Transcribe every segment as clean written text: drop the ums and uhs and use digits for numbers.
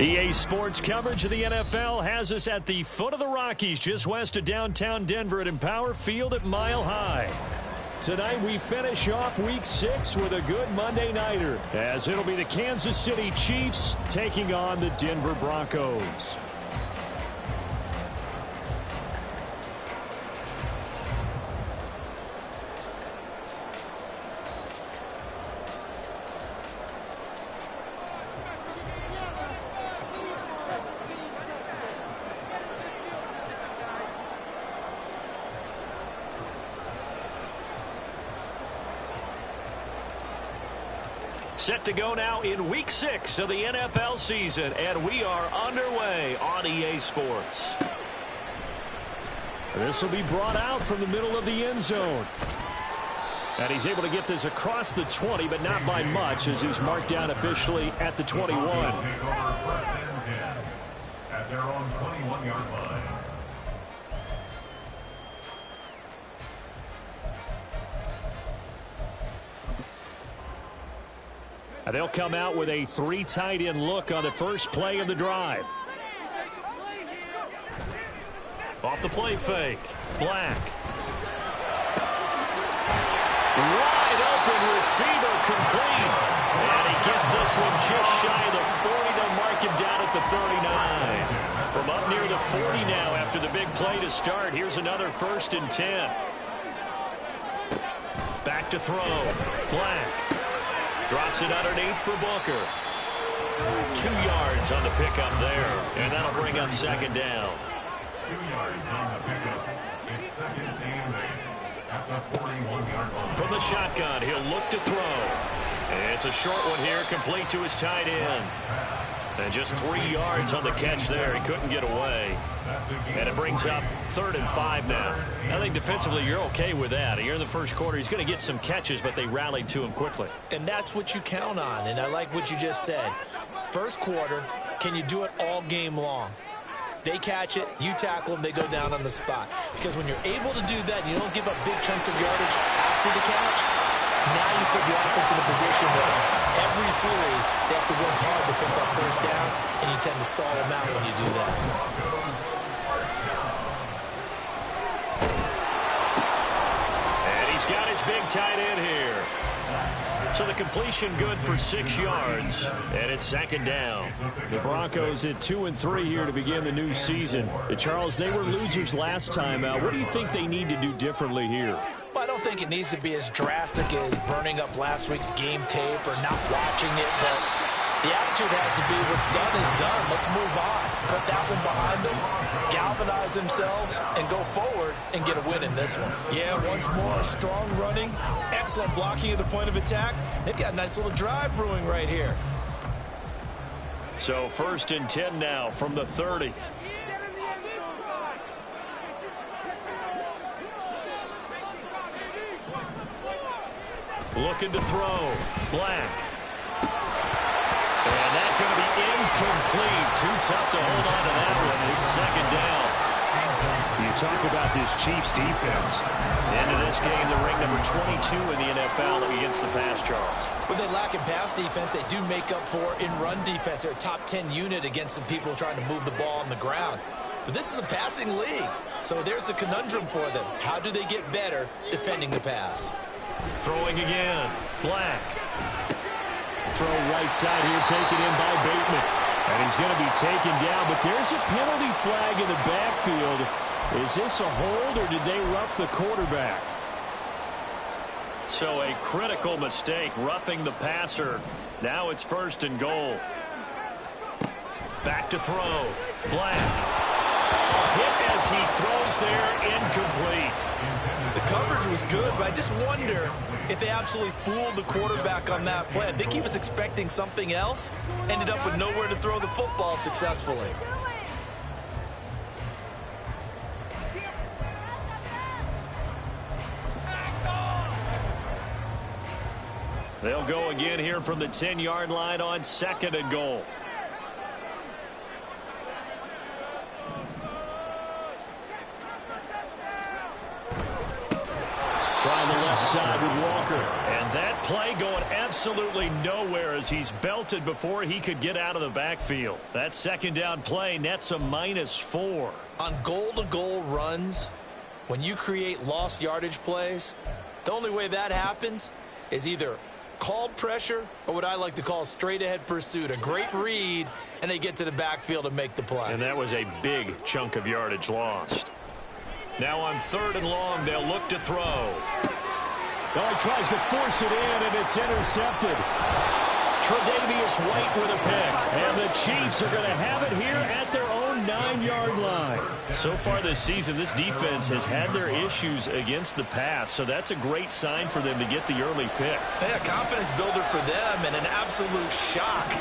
EA Sports coverage of the NFL has us at the foot of the Rockies, just west of downtown Denver at Empower Field at Mile High. Tonight we finish off Week 6 with a good Monday nighter, as it'll be the Kansas City Chiefs taking on the Denver Broncos. Set to go now in Week 6 of the NFL season, and we are underway on EA Sports. This will be brought out from the middle of the end zone. And he's able to get this across the 20, but not by much, as he's marked down officially at the 21. At their own 21-yard line. And they'll come out with a 3 tight end look on the first play of the drive. Off the play fake. Black. Wide open receiver complete. And he gets this one just shy of the 40. They'll mark him down at the 39. From up near the 40 now after the big play to start. Here's another 1st and 10. Back to throw. Black. Drops it underneath for Booker. 2 yards on the pickup there. And that'll bring up 2nd down. 2 yards on the pickup. It's 2nd and 8 at the 41-yard line. From the shotgun, he'll look to throw. And it's a short one here, complete to his tight end. And just 3 yards on the catch there. He couldn't get away. And it brings up 3rd and 5 now. I think defensively you're okay with that. Here in the first quarter, he's going to get some catches, but they rallied to him quickly. And that's what you count on, and I like what you just said. First quarter, can you do it all game long? They catch it, you tackle them, they go down on the spot. Because when you're able to do that, you don't give up big chunks of yardage after the catch. Now you put the offense in a position where every series they have to work hard to pick up first downs, and you tend to stall them out when you do that. And he's got his big tight end here. So the completion good for 6 yards, and it's 2nd down. The Broncos at 2-3 here to begin the new season. Charles, they were losers last time out. What do you think they need to do differently here? Well, I don't think it needs to be as drastic as burning up last week's game tape or not watching it, but the attitude has to be what's done is done. Let's move on. Put that one behind them, galvanize themselves, and go forward and get a win in this one. Yeah, once more, strong running, excellent blocking at the point of attack. They've got a nice little drive brewing right here. So 1st and 10 now from the 30. Looking to throw. Black. And that's going to be incomplete. Too tough to hold on to that one. It's 2nd down. You talk about this Chiefs defense. Into this game, they're ranked number 22 in the NFL against the pass, Charles. When they lack in pass defense, they do make up for in run defense. They're a top 10 unit against the people trying to move the ball on the ground. But this is a passing league. So there's a conundrum for them. How do they get better defending the pass? Throwing again. Black. Throw right side here, taken in by Bateman. And he's going to be taken down, but there's a penalty flag in the backfield. Is this a hold, or did they rough the quarterback? So a critical mistake, roughing the passer. Now it's 1st and goal. Back to throw. Black. Hit as he throws there, incomplete. The coverage was good, but I just wonder if they absolutely fooled the quarterback on that play. I think he was expecting something else, ended up with nowhere to throw the football successfully. They'll go again here from the 10-yard line on 2nd and goal. Trying the left side with Walker. And that play going absolutely nowhere as he's belted before he could get out of the backfield. That second down play nets a -4. On goal-to-goal runs, when you create lost yardage plays, the only way that happens is either called pressure or what I like to call straight-ahead pursuit. A great read, and they get to the backfield and make the play. And that was a big chunk of yardage lost. Now on 3rd and long, they'll look to throw. Well, he tries to force it in, and it's intercepted. Tre'Davious White with a pick. And the Chiefs are going to have it here at their own 9-yard line. So far this season, this defense has had their issues against the pass, so that's a great sign for them to get the early pick. Yeah, confidence builder for them and an absolute shock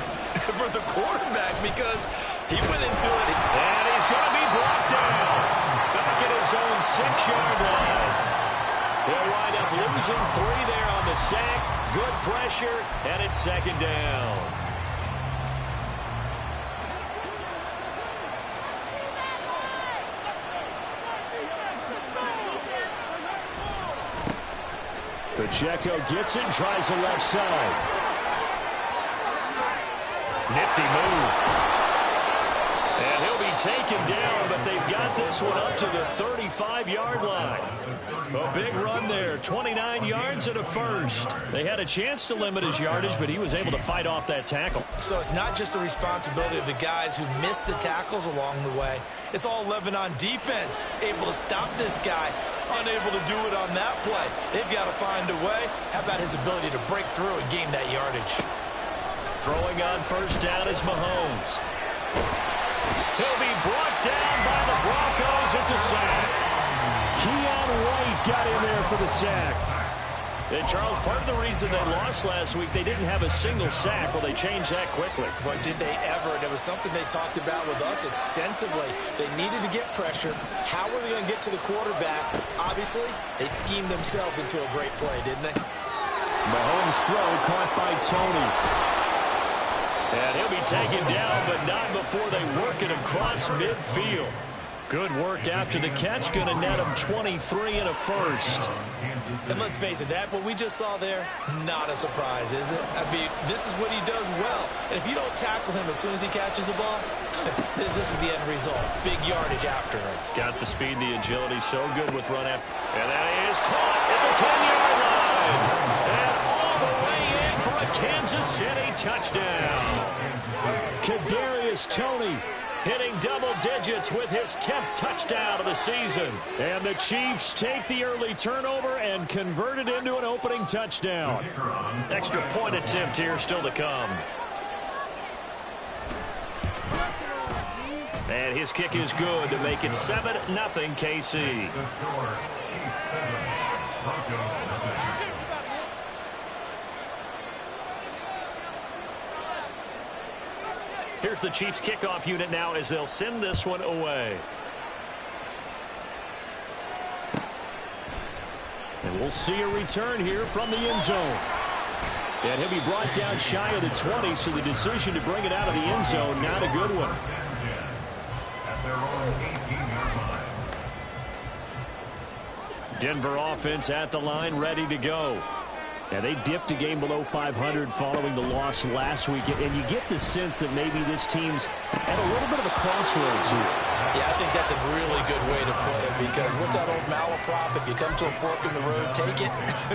for the quarterback because he went into it. And he's going to be brought down. Back at his own 6-yard line. They'll wind up losing 3 there on the sack. Good pressure, and it's 2nd down. Pacheco gets it and tries the left side. Nifty move. And he'll be taken down, but they've got this one up to the 35-yard line. A big run there, 29 yards and a first. They had a chance to limit his yardage, but he was able to fight off that tackle. So it's not just the responsibility of the guys who missed the tackles along the way. It's all 11 on defense, able to stop this guy, unable to do it on that play. They've got to find a way. How about his ability to break through and gain that yardage? Throwing on 1st down is Mahomes. He'll be brought down by the Broncos. It's a sack. Keon White got in there for the sack. And, Charles, part of the reason they lost last week, they didn't have a single sack. Well, they changed that quickly. But did they ever? And it was something they talked about with us extensively. They needed to get pressure. How were they going to get to the quarterback? Obviously, they schemed themselves into a great play, didn't they? Mahomes' throw caught by Tony. And he'll be taken down, but not before they work it across midfield. Good work after the catch. Going to net him 23 and a first. And let's face it, that what we just saw there, not a surprise, is it? I mean, this is what he does well. And if you don't tackle him as soon as he catches the ball, this is the end result. Big yardage afterwards. Got the speed, the agility, so good with run after. And that is caught at the 10-yard line. And all the way in for a Kansas City touchdown. Kadarius Toney hitting double digits with his 10th touchdown of the season. And the Chiefs take the early turnover and convert it into an opening touchdown. Extra point attempt here still to come. And his kick is good to make it 7-0 KC. Here's the Chiefs kickoff unit now as they'll send this one away. And we'll see a return here from the end zone. And he'll be brought down shy of the 20, so the decision to bring it out of the end zone, not a good one. Denver offense at the line, ready to go. Yeah, they dipped a game below 500 following the loss last week, and you get the sense that maybe this team's at a little bit of a crossroads here. Yeah, I think that's a really good way to put it, because what's that old malaprop? If you come to a fork in the road, take it.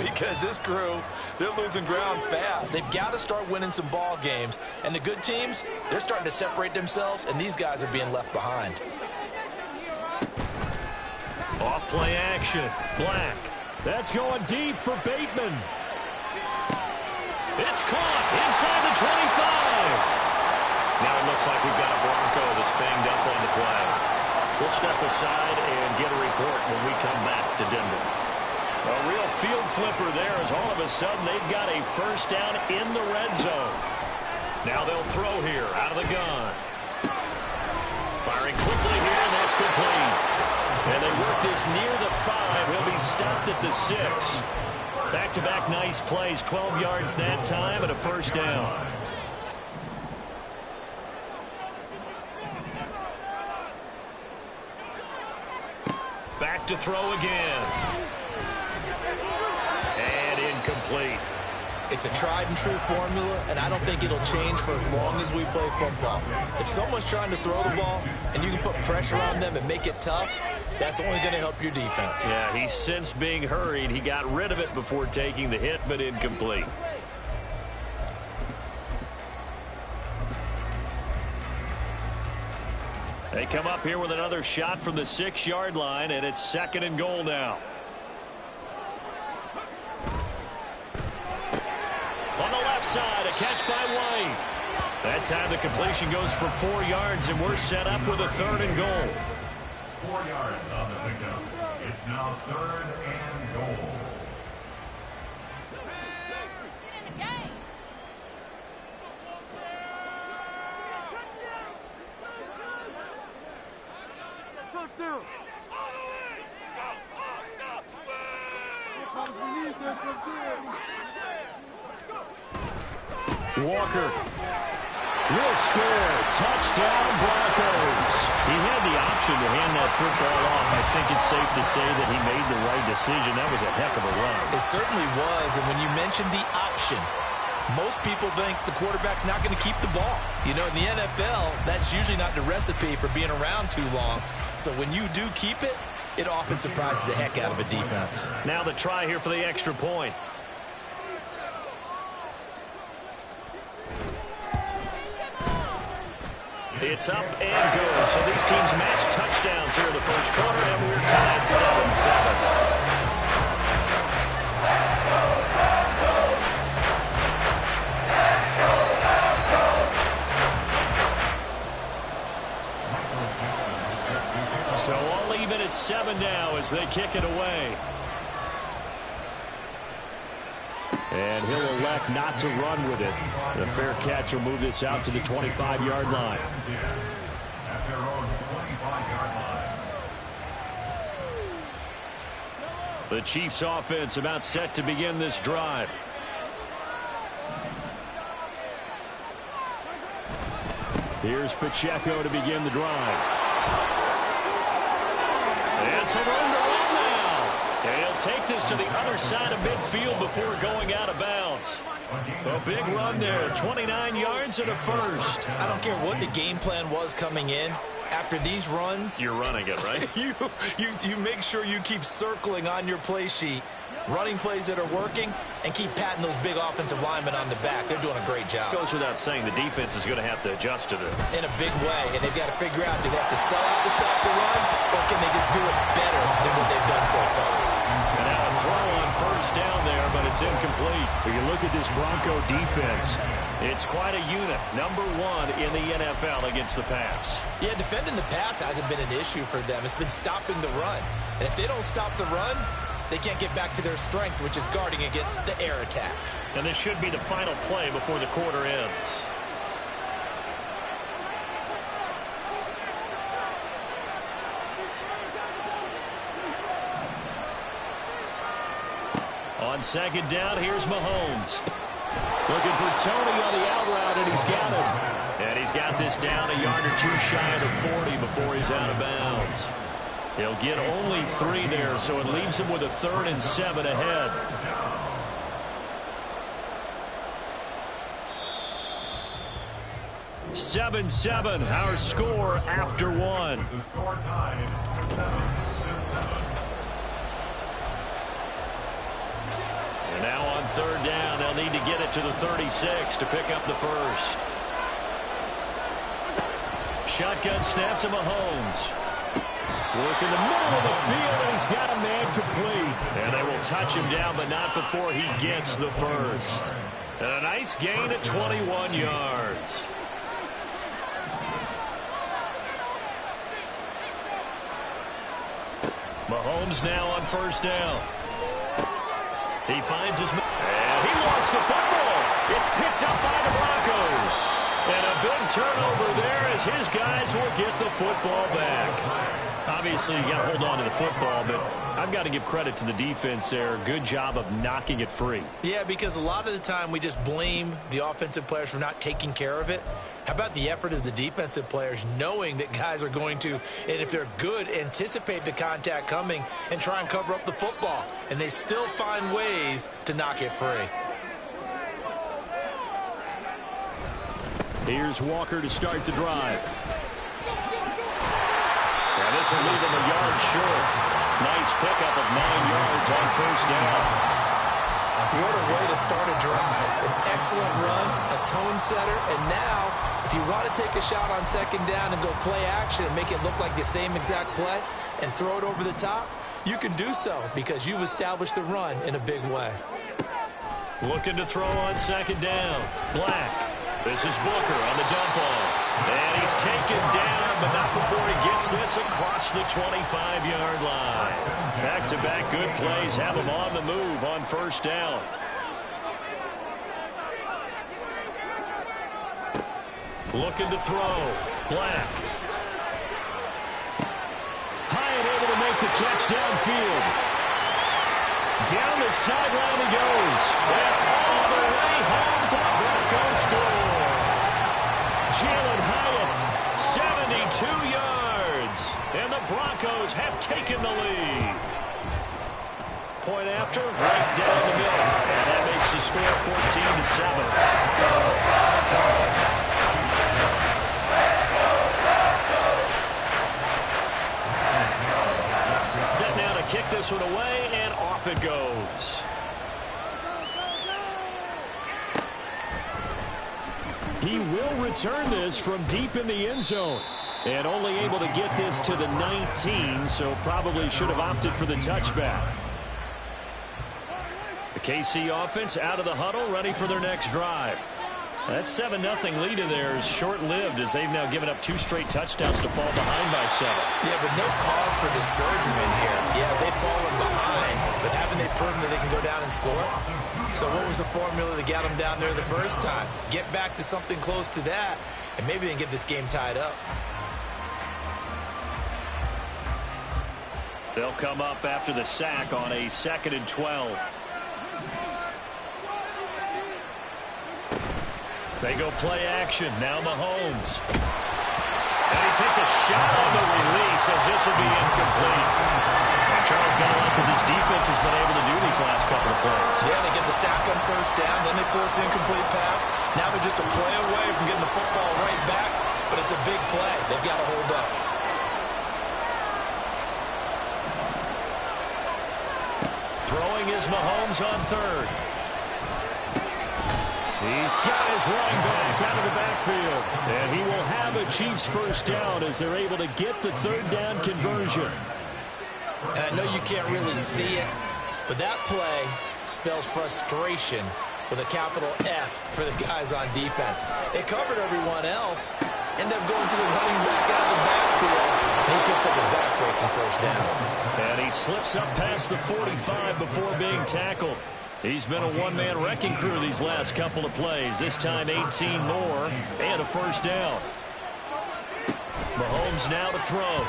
Because this crew, they're losing ground fast. They've got to start winning some ball games. And the good teams, they're starting to separate themselves, and these guys are being left behind. Off play action. Black. That's going deep for Bateman. It's caught inside the 25. Now it looks like we've got a Bronco that's banged up on the play. We'll step aside and get a report when we come back to Denver. A real field flipper there as all of a sudden they've got a first down in the red zone. Now they'll throw here out of the gun. Firing quickly here, and that's complete. And they work this near the 5. He'll be stopped at the 6. Back-to-back nice plays, 12 yards that time and a first down. Back to throw again. And incomplete. It's a tried and true formula, and I don't think it'll change for as long as we play football. If someone's trying to throw the ball and you can put pressure on them and make it tough, that's only going to help your defense. Yeah, he sensed being hurried. He got rid of it before taking the hit, but incomplete. They come up here with another shot from the 6-yard line, and it's 2nd and goal now. On the left side, a catch by White. That time the completion goes for 4 yards, and we're set up with a 3rd and goal. 4 yards on the pickup. It's now 3rd and goal. Touchdown! Walker will score. Touchdown, Broncos. He had the option to hand that football off. I think it's safe to say that he made the right decision. That was a heck of a run. It certainly was, and when you mentioned the option, most people think the quarterback's not going to keep the ball. You know, in the NFL, that's usually not the recipe for being around too long. So when you do keep it, it often surprises the heck out of a defense. Now the try here for the extra point. It's up and good. So these teams match touchdowns here in the first quarter, and we're tied 7-7. So all even at 7 now as they kick it away. And he'll elect not to run with it. The fair catch will move this out to the 25-yard line. At their own 25-yard line. The Chiefs offense about set to begin this drive. Here's Pacheco to begin the drive. And some room to run now. And he'll take this to the other side of midfield before going out of bounds. A big run there, 29 yards and a first. I don't care what the game plan was coming in. After these runs, you're running it, right? you make sure you keep circling on your play sheet, running plays that are working, and keep patting those big offensive linemen on the back. They're doing a great job. Goes without saying the defense is going to have to adjust to it. In a big way, and they've got to figure out, do they have to sell out to stop the run, or can they just do it better than what they've done so far? And now a throw on first down there, but it's incomplete. When you look at this Bronco defense, it's quite a unit. Number 1 in the NFL against the pass. Yeah, defending the pass hasn't been an issue for them. It's been stopping the run. And if they don't stop the run, they can't get back to their strength, which is guarding against the air attack. And this should be the final play before the quarter ends. On second down, here's Mahomes. looking for Tony on the out route, and he's got him. And he's got this down a yard or two shy of the 40 before he's out of bounds. He'll get only 3 there, so it leaves him with a 3rd and 7 ahead. (7-7) our score after 1. The score tied 7-7. And now on 3rd down, they'll need to get it to the 36 to pick up the first. Shotgun snap to Mahomes. Work in the middle of the field, and he's got a man complete. And they will touch him down, but not before he gets the first. And a nice gain at 21 yards. Mahomes now on 1st down. He finds his man, and he lost the football. It's picked up by the Broncos. And a big turnover there as his guys will get the football back. Obviously, you got to hold on to the football, but I've got to give credit to the defense there. Good job of knocking it free. Yeah, because a lot of the time we just blame the offensive players for not taking care of it. How about the effort of the defensive players knowing that guys are going to, and if they're good, anticipate the contact coming and try and cover up the football. And they still find ways to knock it free. Here's Walker to start the drive. Yeah, this will leave him a yard short. Nice pickup of 9 yards on first down. What a way to start a drive. An excellent run, a tone setter, and now, if you want to take a shot on second down and go play action and make it look like the same exact play and throw it over the top, you can do so because you've established the run in a big way. Looking to throw on second down. Black. This is Booker on the dump off. And he's taken down, but not before he gets this across the 25-yard line. Back-to-back good plays have him on the move on first down. Looking to throw. Black. High and able to make the catch downfield. Down the sideline he goes. And all the way home for the Broncos score. Jalen Hyatt, 72 yards. And the Broncos have taken the lead. Point after, right down the middle. And that makes the score 14-7. Set now to kick this one away, and off it goes. He will return this from deep in the end zone. And only able to get this to the 19, so probably should have opted for the touchback. The KC offense out of the huddle, ready for their next drive. That 7-0 lead of theirs short-lived as they've now given up 2 straight touchdowns to fall behind by 7. Yeah, but no cause for discouragement here. Yeah, they've fallen behind, but haven't they proven that they can go down and score? So what was the formula to get them down there the first time? Get back to something close to that, and maybe they can get this game tied up. They'll come up after the sack on a 2nd and 12. They go play action. Now Mahomes. And he takes a shot on the release as this will be incomplete. And Charles got to like what this defense has been able to do these last couple of plays. Yeah, they get the sack on first down, then they force the incomplete pass. Now they're just a play away from getting the football right back, but it's a big play. They've got to hold up. Throwing is Mahomes on 3rd. He's got his running back out of the backfield. And he will have a Chiefs first down as they're able to get the 3rd down conversion. And I know you can't really see it, but that play spells frustration with a capital F for the guys on defense. They covered everyone else, end up going to the running back out of the backfield, and he picks up a backbreaking first down. And he slips up past the 45 before being tackled. He's been a one-man wrecking crew these last couple of plays. This time 18 more and a first down. Mahomes now to throw.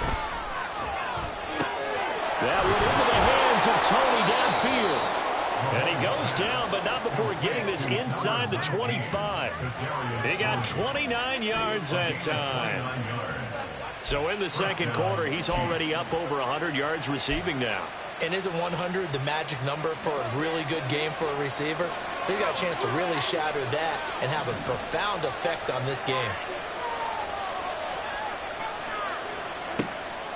That went into the hands of Tony downfield. And he goes down, but not before getting this inside the 25. He got 29 yards that time. So in the second quarter, he's already up over 100 yards receiving now. And isn't 100 the magic number for a really good game for a receiver? So he got a chance to really shatter that and have a profound effect on this game.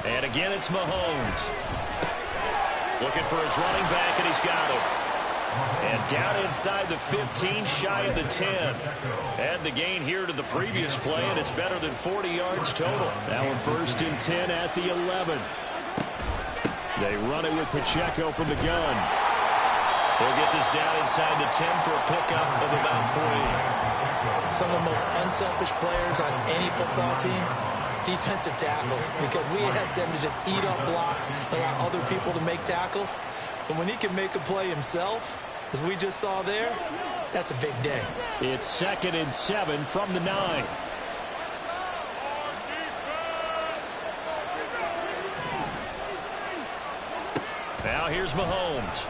And again, it's Mahomes. Looking for his running back, and he's got him. And down inside the 15, shy of the 10. Add the gain here to the previous play, and it's better than 40 yards total. Now a 1st and 10 at the 11. They run it with Pacheco from the gun. He'll get this down inside the 10 for a pickup of about 3. Some of the most unselfish players on any football team, defensive tackles, because we ask them to just eat up blocks, allow other people to make tackles. But when he can make a play himself, as we just saw there, that's a big day. It's 2nd and 7 from the 9. Now here's Mahomes.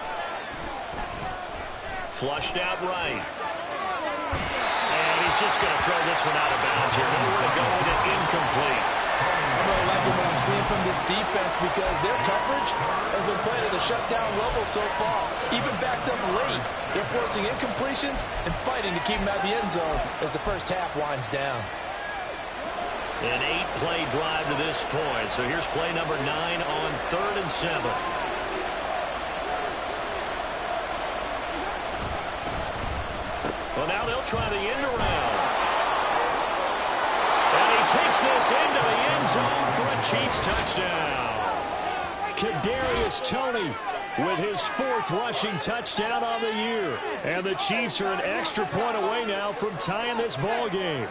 Flushed out right. And he's just going to throw this one out of bounds here. Nowhere to go with it, incomplete. I'm really liking what I'm seeing from this defense because their coverage has been playing at a shutdown level so far. Even backed up late, they're forcing incompletions and fighting to keep them out of the end zone as the first half winds down. An 8-play drive to this point. So here's play number 9 on 3rd and 7. Well, now they'll try the end around. And he takes this into the end zone for a Chiefs touchdown. Kadarius Toney with his 4th rushing touchdown on the year. And the Chiefs are an extra point away now from tying this ball game.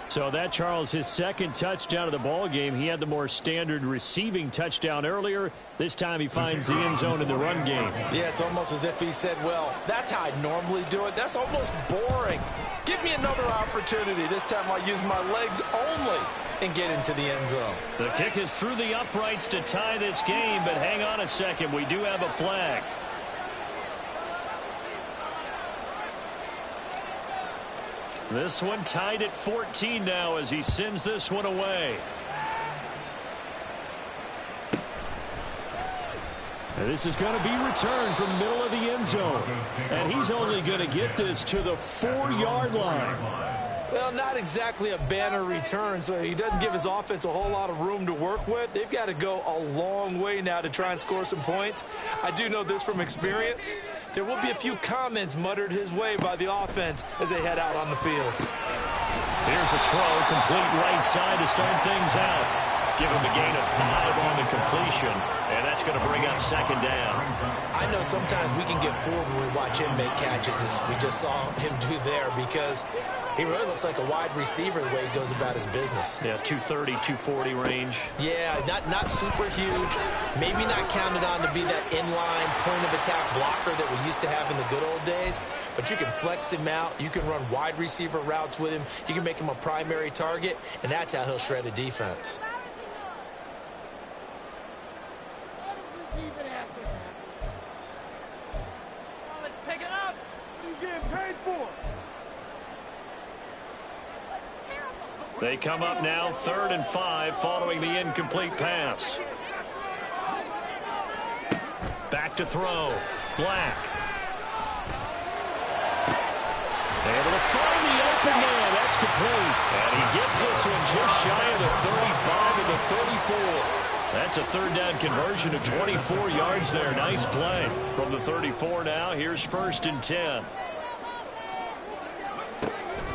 So that, Charles, his 2nd touchdown of the ball game. He had the more standard receiving touchdown earlier. This time he finds the end zone in the run game. Yeah, it's almost as if he said, well, that's how I normally do it. That's almost boring. Give me another opportunity. This time I'll use my legs only and get into the end zone. The kick is through the uprights to tie this game, but hang on a second. We do have a flag. This one tied at 14 now as he sends this one away. And this is going to be returned from the middle of the end zone. And he's only going to get this to the 4-yard line. Well, not exactly a banner return, so he doesn't give his offense a whole lot of room to work with. They've got to go a long way now to try and score some points. I do know this from experience. There will be a few comments muttered his way by the offense as they head out on the field. Here's a throw, complete right side to start things out. Give him a gain of 5 on the completion, and that's going to bring up 2nd down. I know sometimes we can get fooled when we watch him make catches, as we just saw him do there, because he really looks like a wide receiver the way he goes about his business. Yeah, 230, 240 range. Yeah, not super huge. Maybe not counted on to be that inline point-of-attack blocker that we used to have in the good old days, but you can flex him out. You can run wide receiver routes with him. You can make him a primary target, and that's how he'll shred a defense. They come up now 3rd and 5 following the incomplete pass. Back to throw. Black. Able to find the open man. That's complete. And he gets this one just shy of the 35 and the 34. That's a 3rd down conversion of 24 yards there. Nice play. From the 34 now, here's 1st and 10.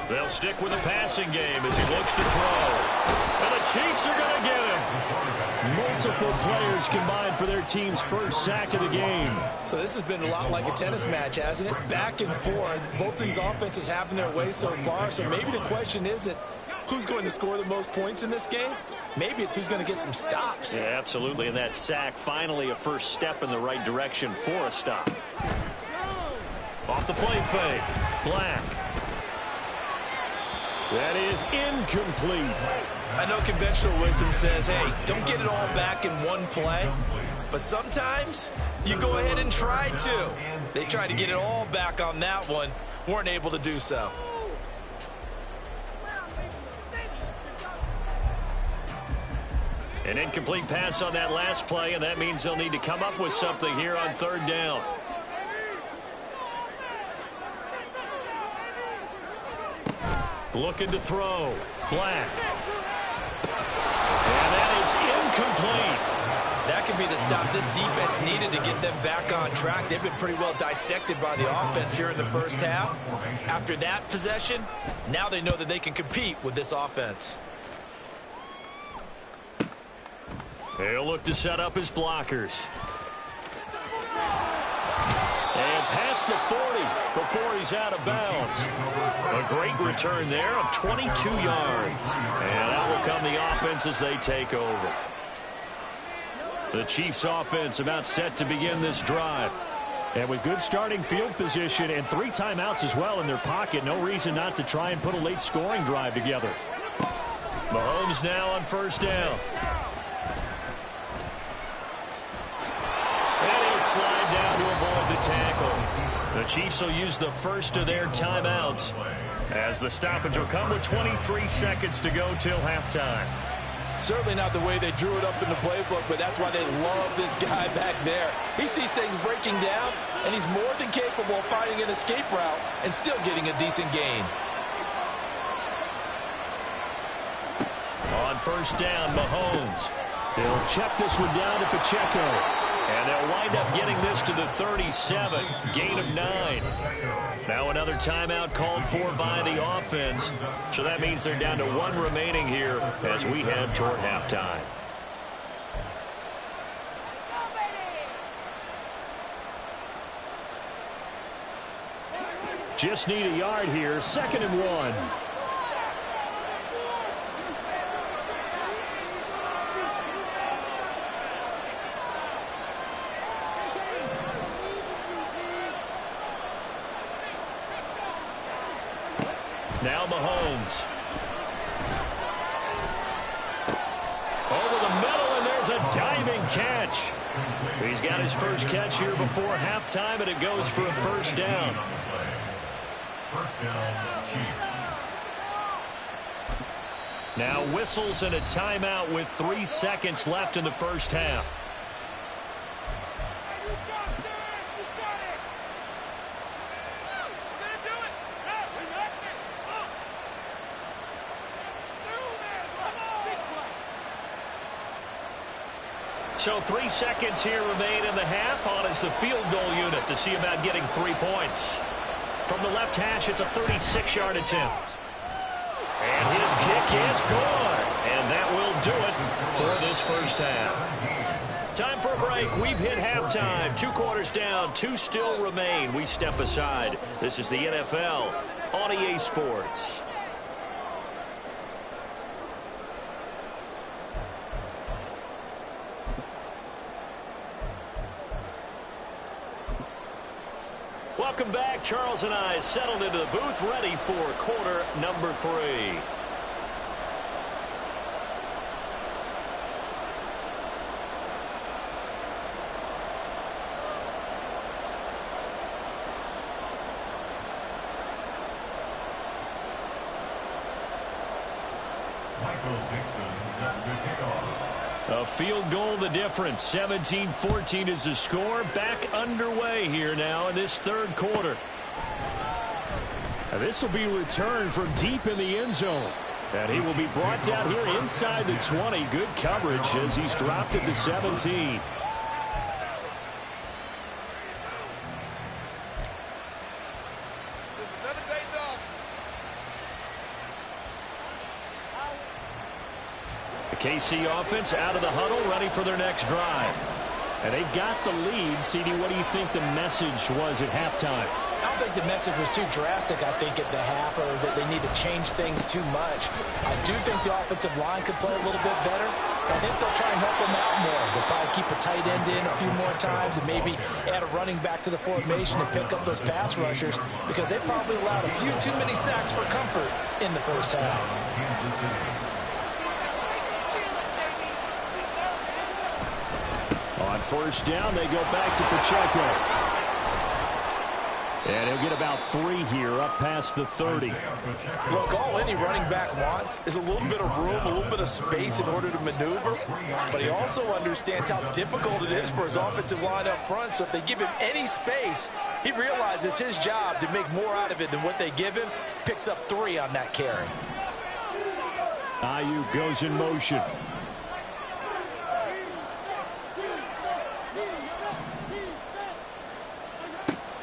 They'll stick with the passing game as he looks to throw. And the Chiefs are going to get him. Multiple players combined for their team's 1st sack of the game. So this has been a lot like a tennis match, hasn't it? Back and forth. Both these offenses have their way so far. So maybe the question isn't who's going to score the most points in this game. Maybe it's who's going to get some stops. Yeah, absolutely. And that sack, finally a first step in the right direction for a stop. Off the play fake. Black. That is incomplete. I know conventional wisdom says, hey, don't get it all back in one play. But sometimes you go ahead and try to. They tried to get it all back on that one. Weren't able to do so. An incomplete pass on that last play, and that means they'll need to come up with something here on 3rd down. Looking to throw. Black. And that is incomplete. That could be the stop this defense needed to get them back on track. They've been pretty well dissected by the offense here in the first half. After that possession, now they know that they can compete with this offense. He'll look to set up his blockers. And past the 40 before he's out of bounds. A great return there of 22 yards. And out will come the offense as they take over. The Chiefs offense about set to begin this drive. And with good starting field position and 3 timeouts as well in their pocket, no reason not to try and put a late scoring drive together. Mahomes now on 1st down. And he'll slide down to avoid the tackle. The Chiefs will use the first of their timeouts as the stoppage will come with 23 seconds to go till halftime. Certainly not the way they drew it up in the playbook, but that's why they love this guy back there. He sees things breaking down, and he's more than capable of finding an escape route and still getting a decent gain. On first down, Mahomes. He'll check this one down to Pacheco. And they'll wind up getting this to the 37, gain of 9. Now another timeout called for by the offense. So that means they're down to 1 remaining here as we head toward halftime. Just need a yard here, 2nd and 1. Now Mahomes. Over the middle, and there's a diving catch. He's got his first catch here before halftime, and it goes for a first down. First down, Chiefs. Now whistles and a timeout with 3 seconds left in the first half. So 3 seconds here remain in the half. On is the field goal unit to see about getting 3 points. From the left hash, it's a 36-yard attempt. And his kick is good. And that will do it for this first half. Time for a break. We've hit halftime. 2 quarters down, 2 still remain. We step aside. This is the NFL on EA Sports. Welcome back. Charles and I settled into the booth, ready for quarter number 3. A field goal the difference. 17-14 is the score. Back underway here now in this third quarter. This will be returned from deep in the end zone. And he will be brought down here inside the 20. Good coverage as he's dropped at the 17. KC offense out of the huddle, ready for their next drive. And they've got the lead. CD, what do you think the message was at halftime? I don't think the message was too drastic, I think, at the half, or that they need to change things too much. I do think the offensive line could play a little bit better. I think they'll try and help them out more. They'll probably keep a tight end in a few more times and maybe add a running back to the formation and pick up those pass rushers, because they probably allowed a few too many sacks for comfort in the first half. On first down, they go back to Pacheco. And he'll get about 3 here up past the 30. Look, all any running back wants is a little bit of room, a little bit of space in order to maneuver. But he also understands how difficult it is for his offensive line up front. So if they give him any space, he realizes his job to make more out of it than what they give him. Picks up 3 on that carry. Ayuk goes in motion.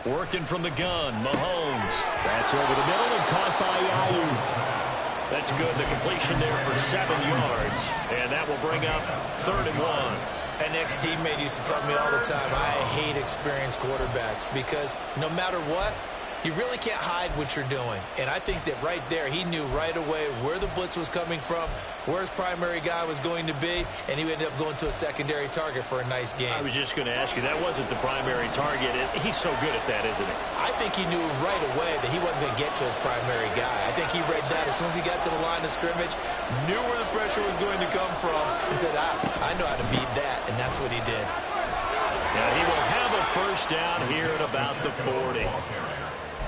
Working from the gun, Mahomes. That's over the middle and caught by Ayuk. That's good. The completion there for 7 yards. And that will bring up 3rd and 1. An ex-teammate used to tell me all the time, I hate experienced quarterbacks, because no matter what, you really can't hide what you're doing. And I think that right there, he knew right away where the blitz was coming from, where his primary guy was going to be, and he ended up going to a secondary target for a nice game. I was just going to ask you, that wasn't the primary target. He's so good at that, isn't he? I think he knew right away that he wasn't going to get to his primary guy. I think he read that as soon as he got to the line of scrimmage, knew where the pressure was going to come from, and said, I know how to beat that, and that's what he did. Now he will have a first down here at about the 40.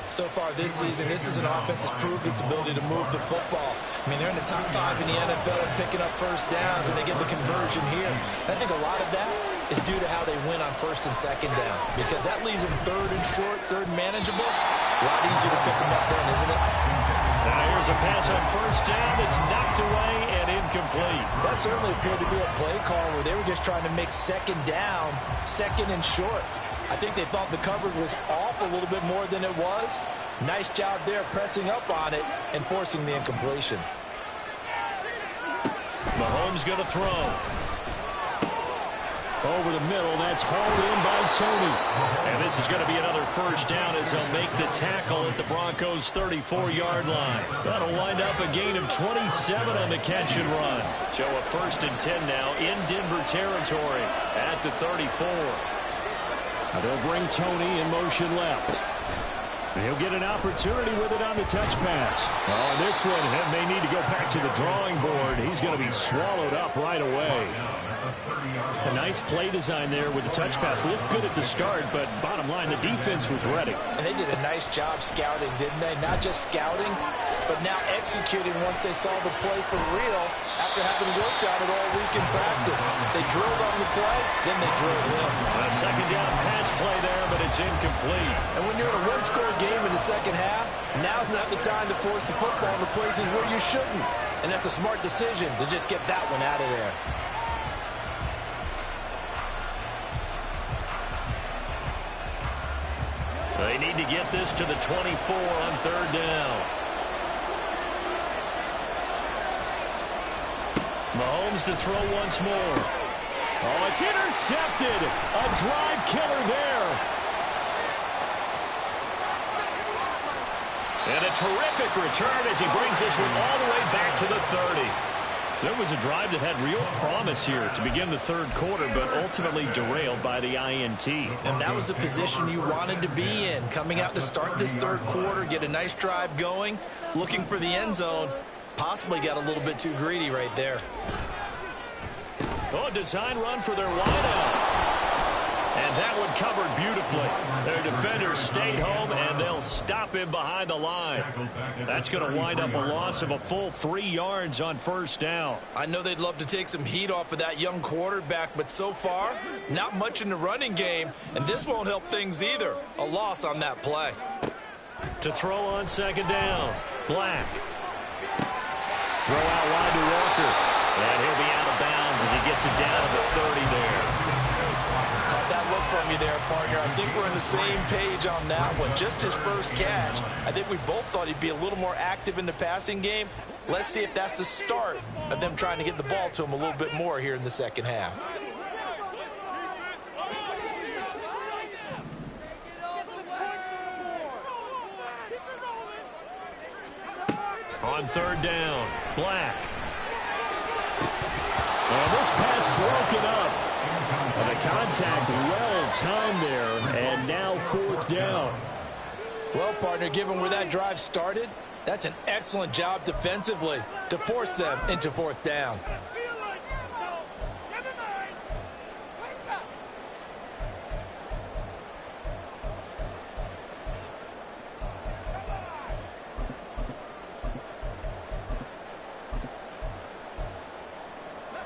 So far this season, this is an offense that's proved its ability to move the football. I mean, they're in the top 5 in the NFL and picking up first downs, and they get the conversion here. I think a lot of that is due to how they win on first and second down, because that leaves them third and short, third manageable. A lot easier to pick them up then, isn't it? Now here's a pass on first down that's knocked away and incomplete. That certainly appeared to be a play call where they were just trying to make second down, second and short. I think they thought the coverage was off a little bit more than it was. Nice job there pressing up on it and forcing the incompletion. Mahomes going to throw. Over the middle, that's hauled in by Tony. And this is going to be another first down as they'll make the tackle at the Broncos' 34-yard line. That'll wind up a gain of 27 on the catch and run. So a first and 10 now in Denver territory at the 34. Now they'll bring Tony in motion left. And he'll get an opportunity with it on the touch pass. Oh, and this one may need to go back to the drawing board. He's going to be swallowed up right away. A nice play design there with the touch pass. Looked good at the start, but bottom line, the defense was ready. And they did a nice job scouting, didn't they? Not just scouting, but now executing once they saw the play for real after having worked on it all week in practice. They drilled on the play, then they drilled him. A second down pass play there, but it's incomplete. And when you're in a one-score game in the second half, now's not the time to force the football to places where you shouldn't. And that's a smart decision to just get that one out of there. They need to get this to the 24 on third down. Mahomes to throw once more. Oh, it's intercepted. A drive killer there. And a terrific return as he brings this one all the way back to the 30. So it was a drive that had real promise here to begin the third quarter, but ultimately derailed by the INT. And that was the position you wanted to be in, coming out to start this third quarter, get a nice drive going, looking for the end zone. Possibly got a little bit too greedy right there. Oh, design run for their wideout. And that one covered beautifully. Their defenders stayed home, and they'll stop him behind the line. That's going to wind up a loss of a full 3 yards on first down. I know they'd love to take some heat off of that young quarterback, but so far, not much in the running game, and this won't help things either. A loss on that play. To throw on second down, Black. Throw out wide to Walker. And he'll be out of bounds as he gets it down to the 30 there. Caught that look from you there, partner. I think we're on the same page on that one. Just his first catch. I think we both thought he'd be a little more active in the passing game. Let's see if that's the start of them trying to get the ball to him a little bit more here in the second half. On third down, Black. And this pass broken up. And the contact well timed there, and now fourth down. Well, partner, given where that drive started, that's an excellent job defensively to force them into fourth down.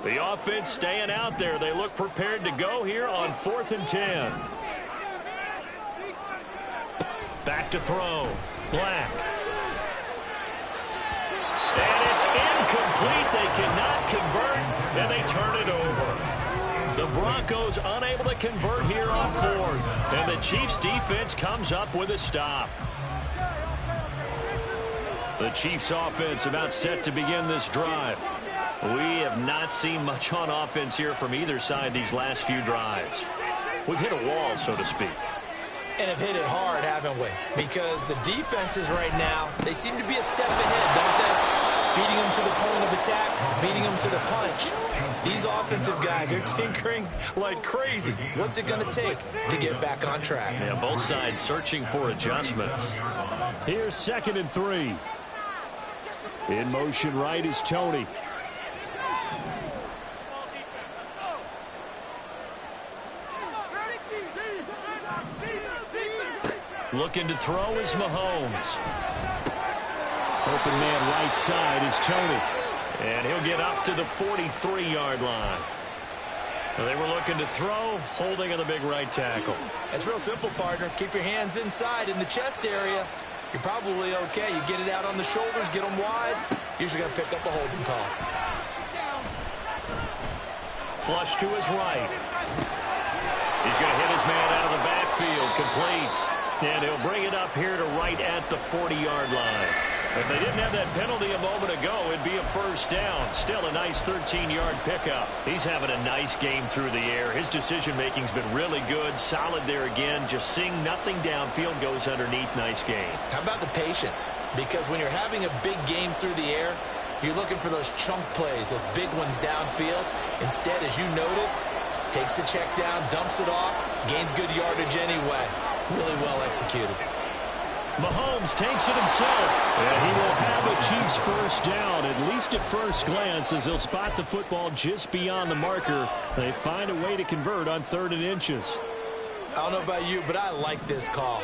The offense staying out there. They look prepared to go here on 4th and 10. Back to throw. Black. And it's incomplete. They cannot convert, and they turn it over. The Broncos unable to convert here on 4th. And the Chiefs' defense comes up with a stop. The Chiefs' offense about set to begin this drive. We have not seen much on offense here from either side these last few drives. We've hit a wall, so to speak. And have hit it hard, haven't we? Because the defenses right now, they seem to be a step ahead, don't they? Beating them to the point of attack, beating them to the punch. These offensive guys are tinkering like crazy. What's it going to take to get back on track? Yeah, both sides searching for adjustments. Here's 2nd and 3. In motion right is Tony. Looking to throw is Mahomes. Open man right side is Tony. And he'll get up to the 43-yard line. They were looking to throw, holding on the big right tackle. It's real simple, partner. Keep your hands inside in the chest area. You're probably okay. You get it out on the shoulders, get them wide. Usually going to pick up a holding call. Flush to his right. He's going to hit his man out of the backfield, complete. And he'll bring it up here to right at the 40-yard line. If they didn't have that penalty a moment ago, it'd be a first down. Still a nice 13-yard pickup. He's having a nice game through the air. His decision-making's been really good. Solid there again. Just seeing nothing downfield, goes underneath. Nice game. How about the patience? Because when you're having a big game through the air, you're looking for those chunk plays, those big ones downfield. Instead, as you noted, takes the check down, dumps it off, gains good yardage anyway. Really well executed. Mahomes takes it himself. And he will have a Chiefs first down, at least at first glance, as he'll spot the football just beyond the marker. They find a way to convert on 3rd and inches. I don't know about you, but I like this call.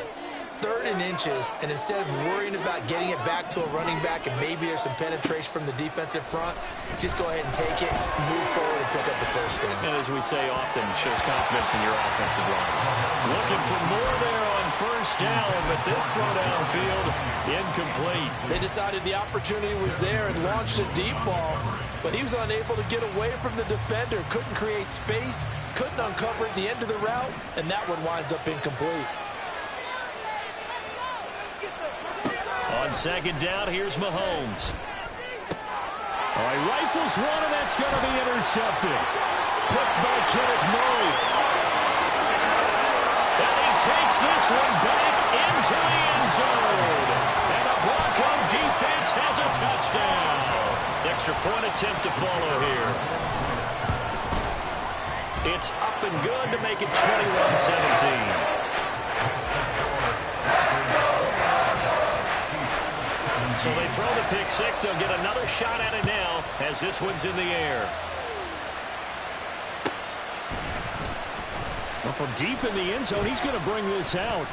3rd and inches, and instead of worrying about getting it back to a running back and maybe there's some penetration from the defensive front, just go ahead and take it, move forward, and pick up the first down. And as we say often, shows confidence in your offensive line. Looking for more there on first down, but this throw downfield, incomplete. They decided the opportunity was there and launched a deep ball, but he was unable to get away from the defender, couldn't create space, couldn't uncover at the end of the route, and that one winds up incomplete. On 2nd down, here's Mahomes. All right, rifles one, and that's going to be intercepted. Picked by Kenneth Murray. And he takes this one back into the end zone. And the Bronco defense has a touchdown. Extra point attempt to follow here. It's up and good to make it 21-17. So they throw the pick six. They'll get another shot at it now as this one's in the air. Well, from deep in the end zone, he's going to bring this out.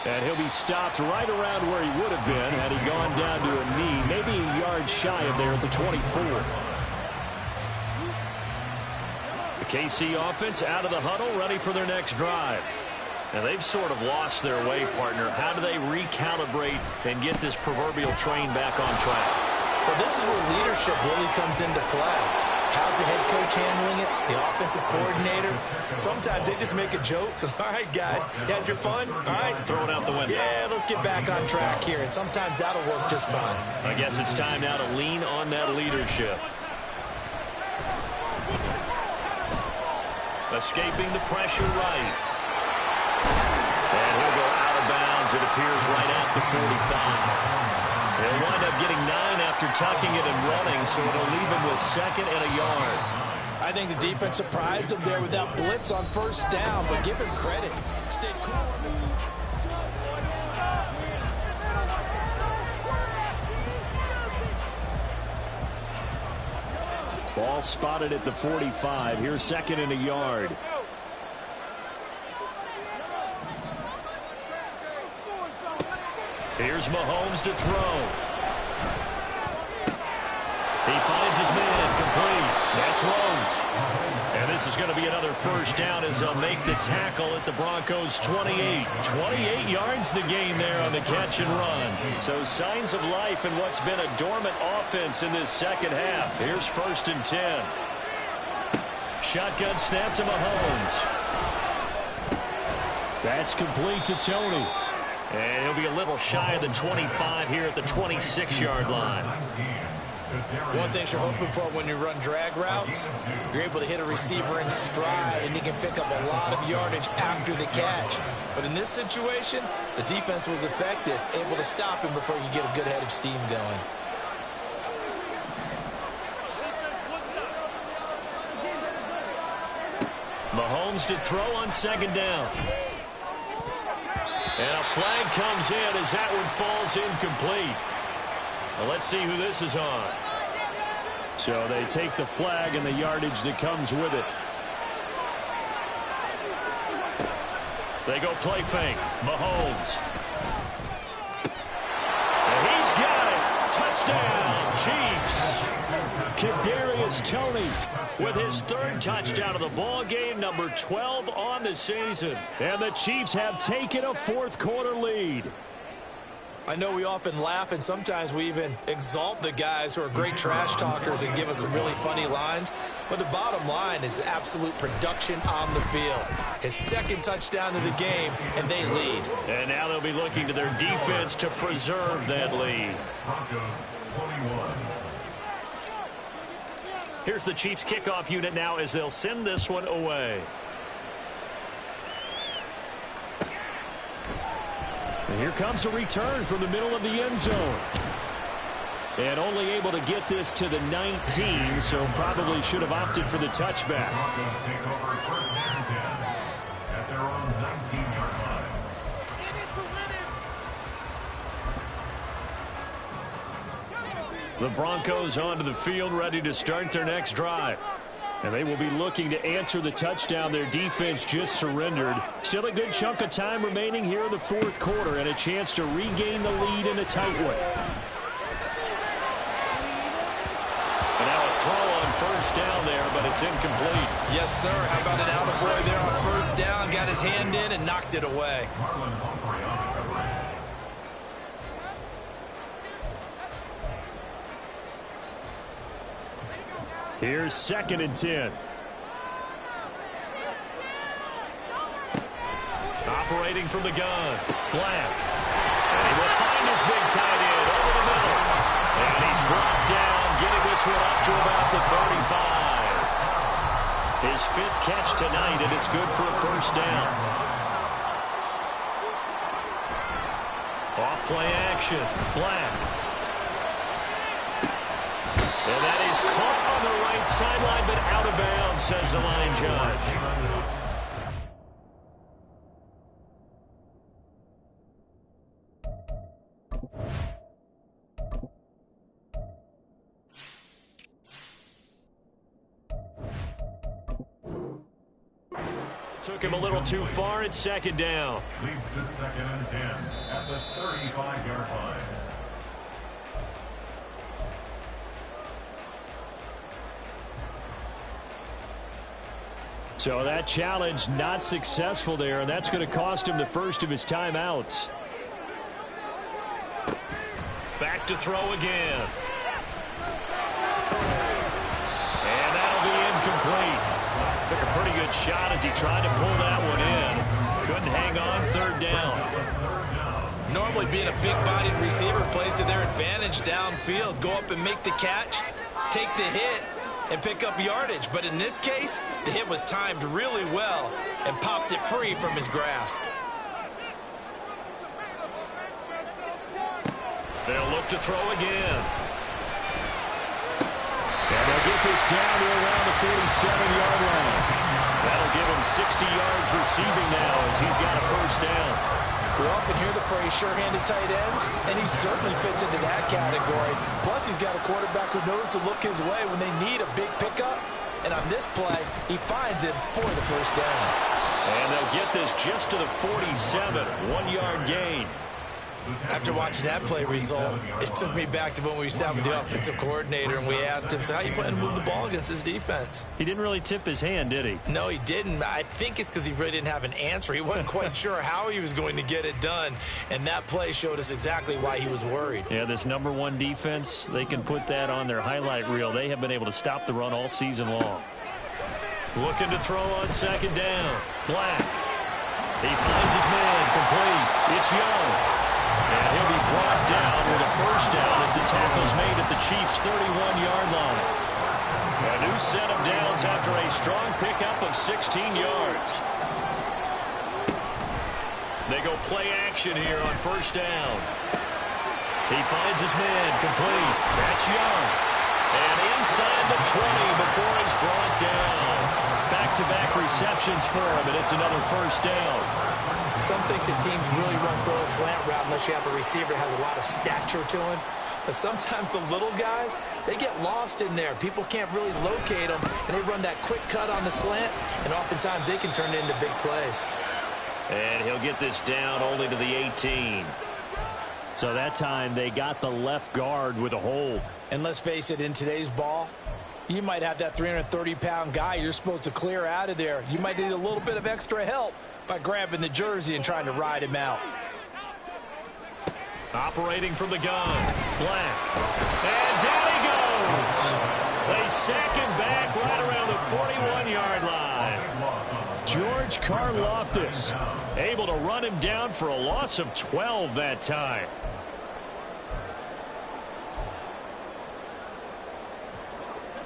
And he'll be stopped right around where he would have been had he gone down to a knee, maybe a yard shy of there at the 24. The KC offense out of the huddle, ready for their next drive. And they've sort of lost their way, partner. How do they recalibrate and get this proverbial train back on track? Well, this is where leadership really comes into play. How's the head coach handling it? The offensive coordinator? Sometimes they just make a joke. All right, guys, you had your fun? All right. Throw it out the window. Yeah, let's get back on track here. And sometimes that'll work just fine. I guess it's time now to lean on that leadership. Escaping the pressure right. And he'll go out of bounds, it appears, right at the 45. He'll wind up getting 9 after tucking it and running, so it'll leave him with 2nd and a yard. I think the defense surprised him there with that blitz on first down, but give him credit. Stayed cool. Ball spotted at the 45. Here's 2nd and a yard. Here's Mahomes to throw. He finds his man, complete. That's Rhodes. And this is going to be another first down as they'll make the tackle at the Broncos' 28. 28 yards the gain there on the catch and run. So signs of life in what's been a dormant offense in this second half. Here's 1st and 10. Shotgun snap to Mahomes. That's complete to Tony. And he'll be a little shy of the 25 here at the 26-yard line. One thing you're hoping for when you run drag routes, you're able to hit a receiver in stride, and he can pick up a lot of yardage after the catch. But in this situation, the defense was effective, able to stop him before you get a good head of steam going. Mahomes to throw on 2nd down. And a flag comes in as that one falls incomplete. Well, let's see who this is on. So they take the flag and the yardage that comes with it. They go play fake. Mahomes. And he's got it. Touchdown, Chiefs. Kadarius Toney with his third touchdown of the ball game, number 12 on the season. And the Chiefs have taken a fourth-quarter lead. I know we often laugh, and sometimes we even exalt the guys who are great trash talkers and give us some really funny lines. But the bottom line is absolute production on the field. His second touchdown of the game, and they lead. And now they'll be looking to their defense to preserve that lead. Broncos 21. Here's the Chiefs kickoff unit now as they'll send this one away. And here comes a return from the middle of the end zone. And only able to get this to the 19, so probably should have opted for the touchback. Broncos take over first and 10 at their own 19-yard line. The Broncos onto the field, ready to start their next drive. And they will be looking to answer the touchdown their defense just surrendered. Still a good chunk of time remaining here in the fourth quarter and a chance to regain the lead in a tight one. And now a throw on first down there, but it's incomplete. Yes, sir. How about an out-of-boy there on first down? Got his hand in and knocked it away. Marlon Humphrey on the coverage. Here's 2nd and 10. Operating from the gun, Black. And he will find his big tight end over the middle. And he's brought down, getting this one up to about the 35. His 5th catch tonight, and it's good for a first down. Off-play action, Black. And that is caught on the right sideline, but out of bounds, says the line judge. Took him a little too far at 2nd down. Leads to 2nd and 10 at the 35-yard line. So that challenge not successful there, and that's going to cost him the first of his timeouts. Back to throw again. And that'll be incomplete. Took a pretty good shot as he tried to pull that one in. Couldn't hang on, 3rd down. Normally being a big-bodied receiver plays to their advantage downfield. Go up and make the catch, take the hit, and pick up yardage. But in this case, the hit was timed really well and popped it free from his grasp. They'll look to throw again. And they'll get this down to around the 47-yard line. That'll give him 60 yards receiving now as he's got a first down. We often hear the phrase sure-handed tight ends, and he certainly fits into that category. Plus, he's got a quarterback who knows to look his way when they need a big pickup. And on this play, he finds him for the first down. And they'll get this just to the 47, 1-yard gain. After watching that play result, it took me back to when we sat with the offensive coordinator and we asked him, so how you plan to move the ball against this defense? He didn't really tip his hand, did he? No, he didn't. I think it's because he really didn't have an answer. He wasn't quite sure how he was going to get it done, and that play showed us exactly why he was worried. Yeah, this number 1 defense, they can put that on their highlight reel. They have been able to stop the run all season long. Looking to throw on 2nd down. Black. He finds his man complete. It's Young. And he'll be brought down with a first down as the tackle's made at the Chiefs' 31-yard line. A new set of downs after a strong pickup of 16 yards. They go play action here on first down. He finds his man complete. That's Young. And inside the 20 before he's brought down. Back-to-back receptions for him, and it's another first down. Some think the teams really run through a slant route unless you have a receiver that has a lot of stature to him. But sometimes the little guys, they get lost in there. People can't really locate them, and they run that quick cut on the slant, and oftentimes they can turn it into big plays. And he'll get this down only to the 18. So that time they got the left guard with a hold. And let's face it, in today's ball, you might have that 330-pound guy you're supposed to clear out of there. You might need a little bit of extra help by grabbing the jersey and trying to ride him out. Operating from the gun, Black. And down he goes. They sack him back right around the 41-yard line. George Karlaftis able to run him down for a loss of 12 that time.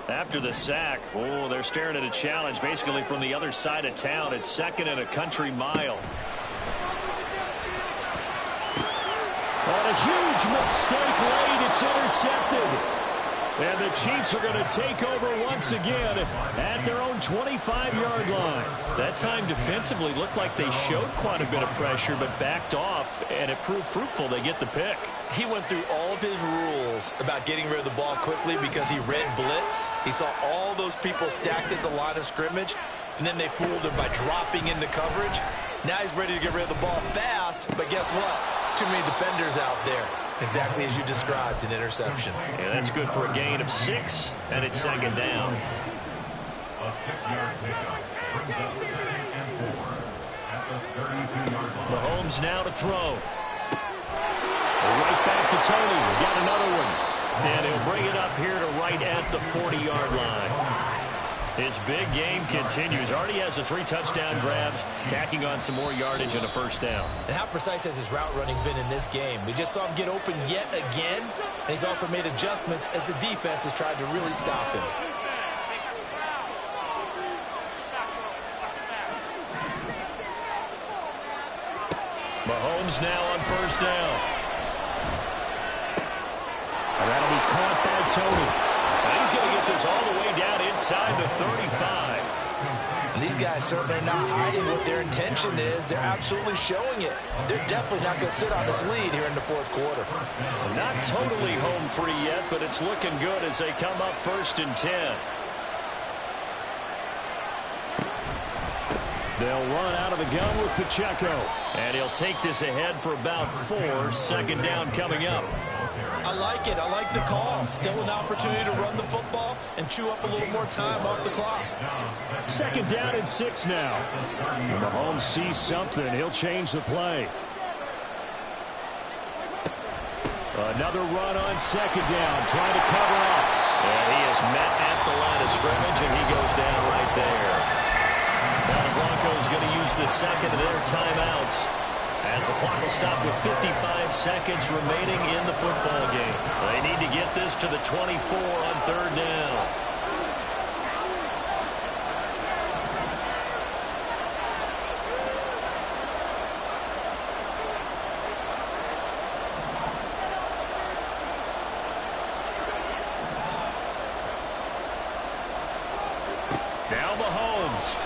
After the sack, oh, they're staring at a challenge basically from the other side of town. It's 2nd and a country mile. On a huge mistake late, it's intercepted. And the Chiefs are going to take over once again at their own 25-yard line. That time defensively looked like they showed quite a bit of pressure but backed off, and it proved fruitful. They get the pick. He went through all of his rules about getting rid of the ball quickly because he read blitz. He saw all those people stacked at the line of scrimmage, and then they fooled him by dropping into coverage. Now he's ready to get rid of the ball fast, but guess what? Too many defenders out there. Exactly as you described, an interception. Yeah, that's good for a gain of 6, and it's 2nd down. A 6-yard pickup brings up 2nd and 4 at the 32-yard line. Mahomes now to throw. Right back to Tony. He's got another one. And he'll bring it up here to right at the 40-yard line. His big game continues. Already has the 3 touchdown grabs, tacking on some more yardage and a 1st down. And how precise has his route running been in this game? We just saw him get open yet again, and he's also made adjustments as the defense has tried to really stop him. Mahomes now on 1st down. And that'll be caught by Tony. And he's going to get this all the way down inside the 35. And these guys certainly are not hiding what their intention is. They're absolutely showing it. They're definitely not going to sit on this lead here in the 4th quarter. Not totally home free yet, but it's looking good as they come up 1st and 10. They'll run out of the gun with Pacheco. And he'll take this ahead for about 4. 2nd down coming up. I like it. I like the call. Still an opportunity to run the football and chew up a little more time off the clock. 2nd down and 6 now. When Mahomes sees something, he'll change the play. Another run on 2nd down, trying to cover up. And he is met at the line of scrimmage, and he goes down right there. Now the Broncos going to use the 2nd of their timeouts, as the clock will stop with 55 seconds remaining in the football game. They need to get this to the 24 on 3rd down. Now Mahomes.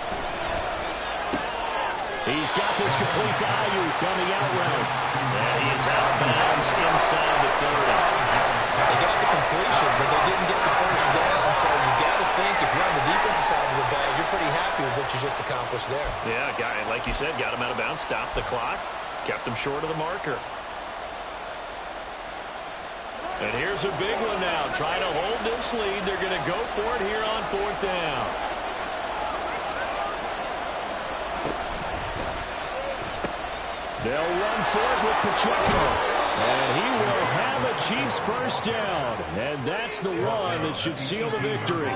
He's got this complete to Ayuk on the out route. And he is out of bounds inside the 30. They got the completion, but they didn't get the 1st down, so you got to think if you're on the defensive side of the ball, you're pretty happy with what you just accomplished there. Yeah, guy, like you said, got him out of bounds, stopped the clock, kept him short of the marker. And here's a big one now. Trying to hold this lead. They're going to go for it here on 4th down. They'll run for it with Pacheco. And he will have a Chiefs 1st down. And that's the run that should seal the victory.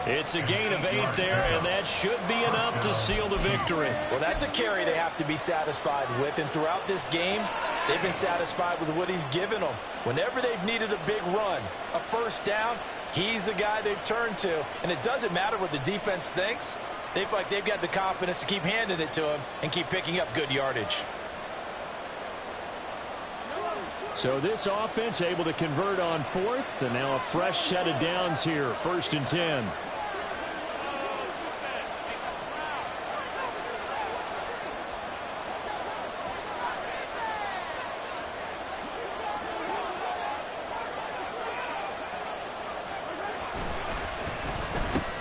It's a gain of 8 there, and that should be enough to seal the victory. Well, that's a carry they have to be satisfied with. And throughout this game, they've been satisfied with what he's given them. Whenever they've needed a big run, a 1st down, he's the guy they've turned to. And it doesn't matter what the defense thinks. They feel like they've got the confidence to keep handing it to him and keep picking up good yardage. So this offense able to convert on 4th, and now a fresh set of downs here, 1st and 10.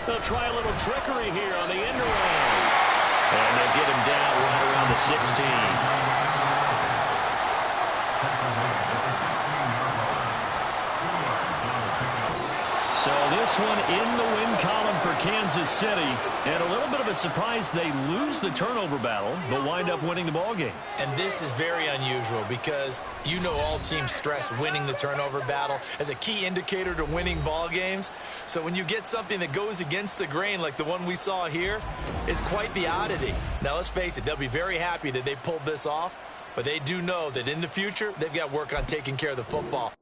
They'll try a little trickery here on the end around. And they'll get him down right around the 16. So this one in the win column for Kansas City. And a little bit of a surprise, they lose the turnover battle, but wind up winning the ball game. And this is very unusual because you know all teams stress winning the turnover battle as a key indicator to winning ball games. So when you get something that goes against the grain like the one we saw here, it's quite the oddity. Now let's face it, they'll be very happy that they pulled this off, but they do know that in the future, they've got work on taking care of the football.